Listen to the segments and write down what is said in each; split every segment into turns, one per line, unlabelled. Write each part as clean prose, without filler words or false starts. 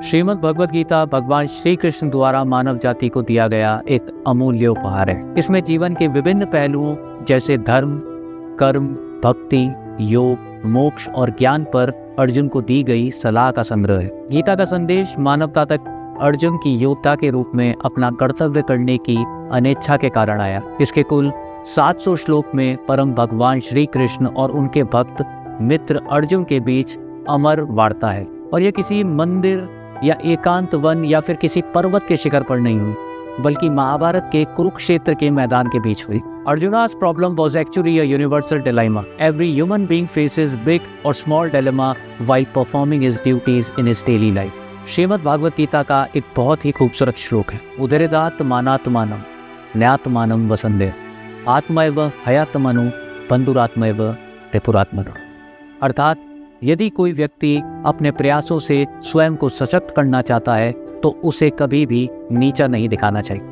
श्रीमद् भगवत गीता भगवान श्री कृष्ण द्वारा मानव जाति को दिया गया एक अमूल्य उपहार है। इसमें जीवन के विभिन्न पहलुओं जैसे धर्म, कर्म, भक्ति, योग, मोक्ष और ज्ञान पर अर्जुन को दी गई सलाह का संग्रह है। गीता का संदेश मानवता तक अर्जुन की योद्धा के रूप में अपना कर्तव्य करने की अनिच्छा के कारण आया। इसके कुल 700 श्लोक में परम भगवान श्री कृष्ण और उनके भक्त मित्र अर्जुन के बीच अमर वार्ता है, और यह किसी मंदिर या एकांत वन या फिर किसी पर्वत के शिखर पर नहीं हुई, बल्कि महाभारत के कुरुक्षेत्र के मैदान के बीच हुई। Arjuna's problem was actually a universal dilemma. Every human being faces big or small dilemma while performing his duties in his daily life. Shrimad Bhagavat Gita का एक बहुत ही खूबसूरत श्लोक है। उदरेदात्मानात्मानं न्यात्मानं वसंदे आत्मैव हयात्मनो बंधुरात्मैव रिपुरात्मनो। अर्थात यदि कोई व्यक्ति अपने प्रयासों से स्वयं को सशक्त करना चाहता है तो उसे कभी भी नीचा नहीं दिखाना चाहिए,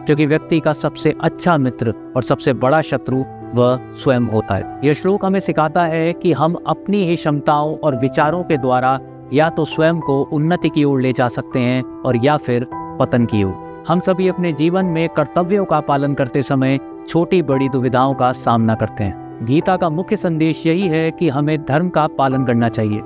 क्योंकि व्यक्ति का सबसे अच्छा मित्र और सबसे बड़ा शत्रु वह स्वयं होता है। यह श्लोक हमें सिखाता है कि हम अपनी ही क्षमताओं और विचारों के द्वारा या तो स्वयं को उन्नति की ओर ले जा सकते हैं और या फिर पतन की ओर। हम सभी अपने जीवन में कर्तव्यों का पालन करते समय छोटी बड़ी दुविधाओं का सामना करते हैं। गीता का मुख्य संदेश यही है कि हमें धर्म का पालन करना चाहिए।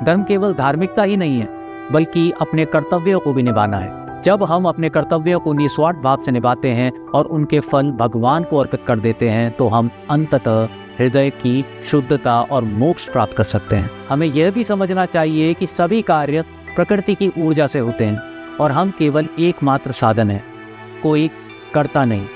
धर्म केवल धार्मिकता ही नहीं है, बल्कि अपने कर्तव्यों को भी निभाना है। जब हम अपने कर्तव्यों को निस्वार्थ भाव से निभाते हैं और उनके फल भगवान को अर्पित कर देते हैं तो हम अंततः हृदय की शुद्धता और मोक्ष प्राप्त कर सकते हैं। हमें यह भी समझना चाहिए कि सभी कार्य प्रकृति की ऊर्जा से होते हैं और हम केवल एकमात्र साधन हैं, कोई कर्ता नहीं।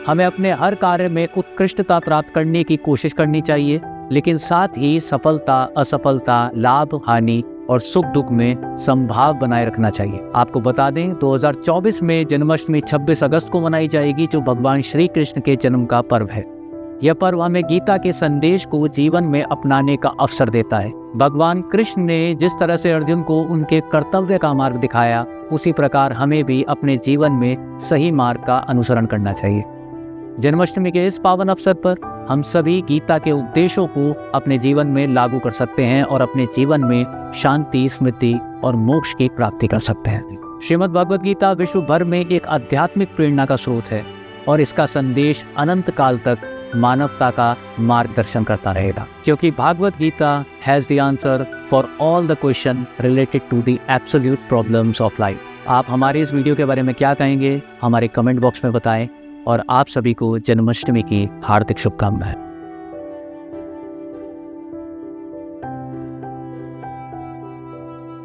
हमें अपने हर कार्य में उत्कृष्टता प्राप्त करने की कोशिश करनी चाहिए, लेकिन साथ ही सफलता, असफलता, लाभ, हानि और सुख दुख में समभाव बनाए रखना चाहिए। आपको बता दें 2024 में जन्माष्टमी 26 अगस्त को मनाई जाएगी, जो भगवान श्री कृष्ण के जन्म का पर्व है। यह पर्व हमें गीता के संदेश को जीवन में अपनाने का अवसर देता है। भगवान कृष्ण ने जिस तरह से अर्जुन को उनके कर्तव्य का मार्ग दिखाया, उसी प्रकार हमें भी अपने जीवन में सही मार्ग का अनुसरण करना चाहिए। जन्माष्टमी के इस पावन अवसर पर हम सभी गीता के उपदेशों को अपने जीवन में लागू कर सकते हैं और अपने जीवन में शांति, स्मृति और मोक्ष की प्राप्ति कर सकते हैं। श्रीमद् भगवत गीता विश्व भर में एक आध्यात्मिक प्रेरणा का स्रोत है और इसका संदेश अनंत काल तक मानवता का मार्गदर्शन करता रहेगा, क्योंकि Bhagavad Gita has the answer for all the question related to the absolute problems of life. आप हमारे इस वीडियो के बारे में क्या कहेंगे हमारे कमेंट बॉक्स में बताएं, और आप सभी को जन्माष्टमी की हार्दिक शुभकामनाएं।